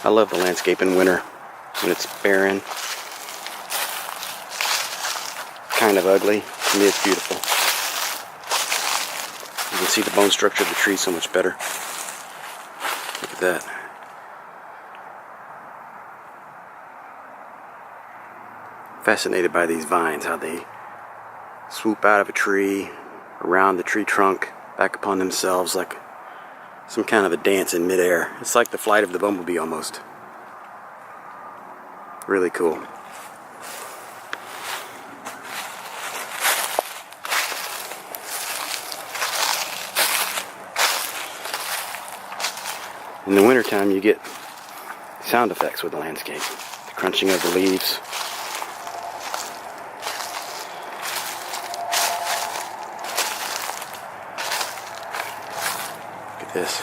I love the landscape in winter when it's barren, kind of ugly. To me, it's beautiful. You can see the bone structure of the tree so much better. Look at that. Fascinated by these vines, how they swoop out of a tree, around the tree trunk, back upon themselves like some kind of a dance in midair. It's like the flight of the bumblebee almost. Really cool. In the wintertime you get sound effects with the landscape. The crunching of the leaves. Look at this.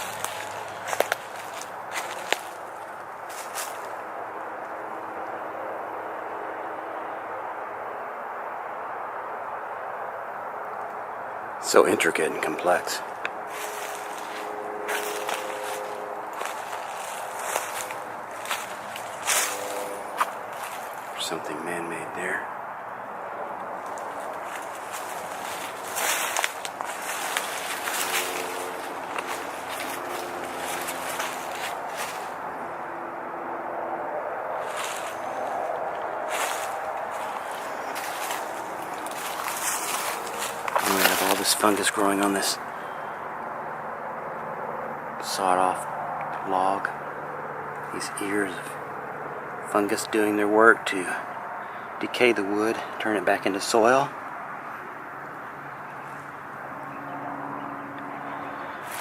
So intricate and complex. There's something man-made there. All this fungus growing on this sawed-off log. These ears of fungus doing their work to decay the wood, turn it back into soil.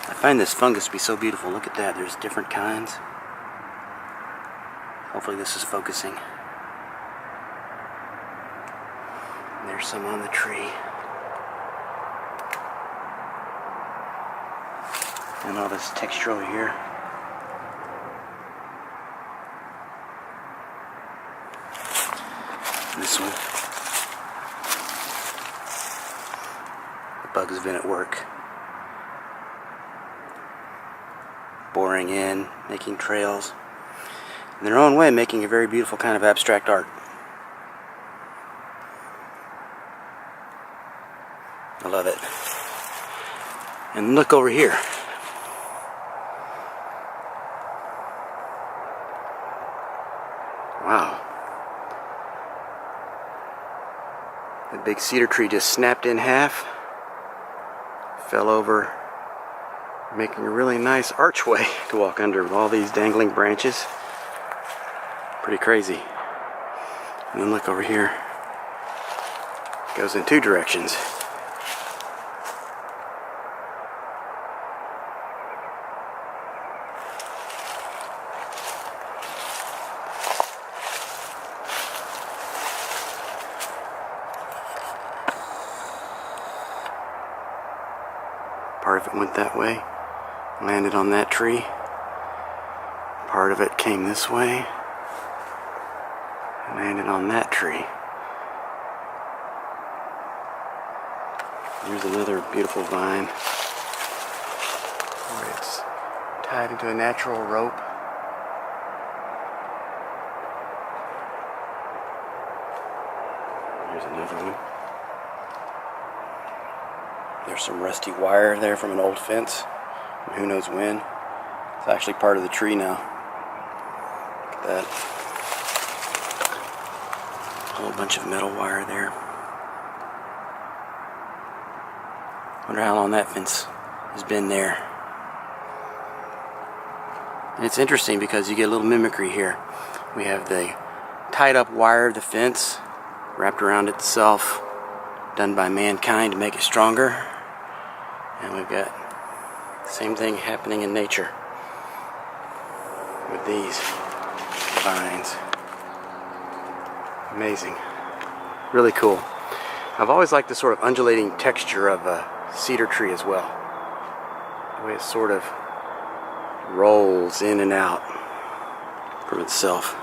I find this fungus to be so beautiful. Look at that. There's different kinds. Hopefully this is focusing. And there's some on the tree. And all this texture over here. This one. The bugs have been at work. Boring in, making trails. In their own way, making a very beautiful kind of abstract art. I love it. And look over here. Wow. The big cedar tree just snapped in half, fell over, making a really nice archway to walk under with all these dangling branches. Pretty crazy. And then look over here. It goes in two directions. Part of it went that way, landed on that tree. Part of it came this way, landed on that tree. Here's another beautiful vine where it's tied into a natural rope. Here's another one. There's some rusty wire there from an old fence. Who knows when. It's actually part of the tree now. Look at that. A whole bunch of metal wire there. Wonder how long that fence has been there. And it's interesting because you get a little mimicry here. We have the tied up wire of the fence wrapped around itself, done by mankind to make it stronger. And we've got the same thing happening in nature with these vines. Amazing. Really cool. I've always liked the sort of undulating texture of a cedar tree as well. The way it sort of rolls in and out from itself.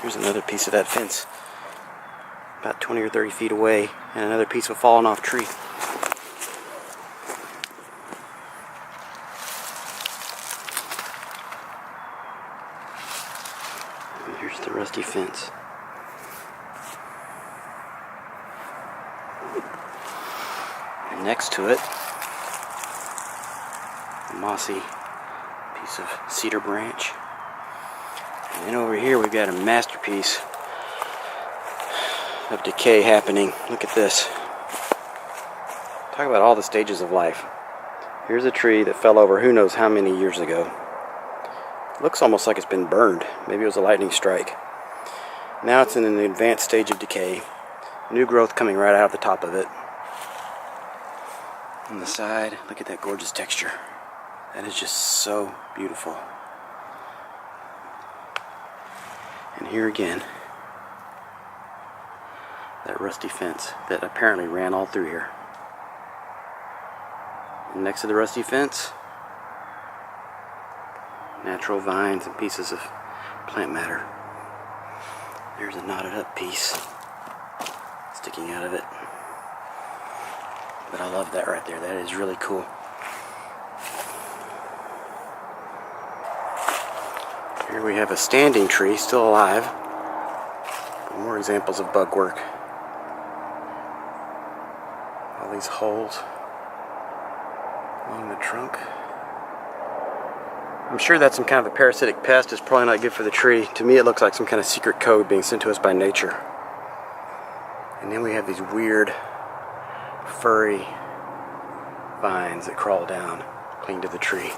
Here's another piece of that fence, about 20 or 30 feet away, and another piece of a fallen off tree. And here's the rusty fence. And next to it, a mossy piece of cedar branch. And then over here we've got a masterpiece of decay happening. Look at this. Talk about all the stages of life. Here's a tree that fell over who knows how many years ago. Looks almost like it's been burned. Maybe it was a lightning strike. Now it's in an advanced stage of decay. New growth coming right out of the top of it. On the side, look at that gorgeous texture. That is just so beautiful. And here again, that rusty fence that apparently ran all through here. And next to the rusty fence, natural vines and pieces of plant matter. There's a knotted up piece sticking out of it. But I love that right there. That is really cool. Here we have a standing tree, still alive. More examples of bug work. All these holes along the trunk. I'm sure that's some kind of a parasitic pest. It's probably not good for the tree. To me it looks like some kind of secret code being sent to us by nature. And then we have these weird furry vines that crawl down, cling to the tree.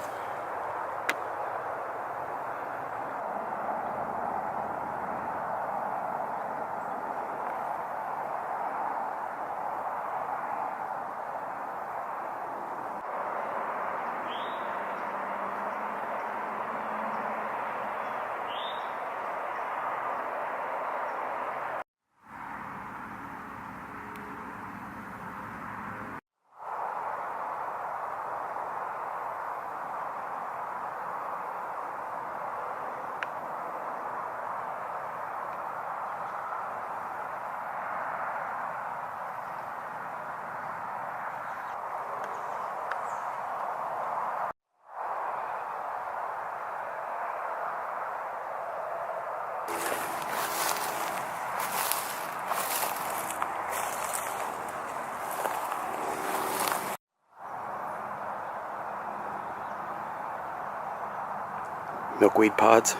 Milkweed pods.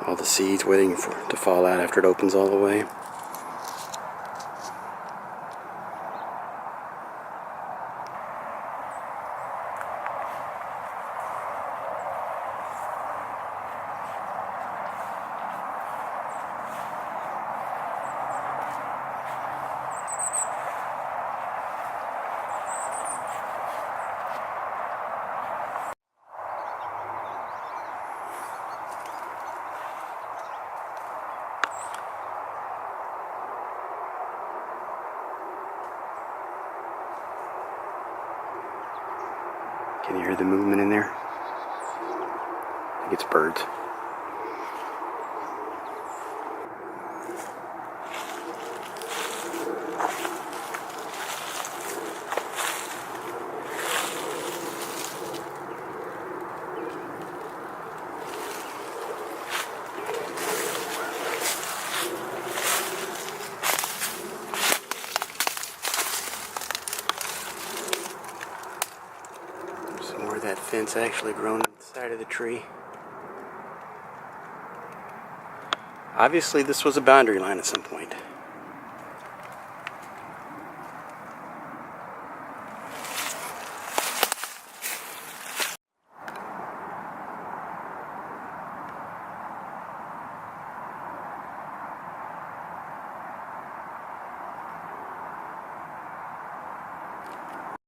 All the seeds waiting to fall out after it opens all the way. Can you hear the movement in there? I think it's birds. That fence actually grown to the side of the tree. Obviously this was a boundary line at some point.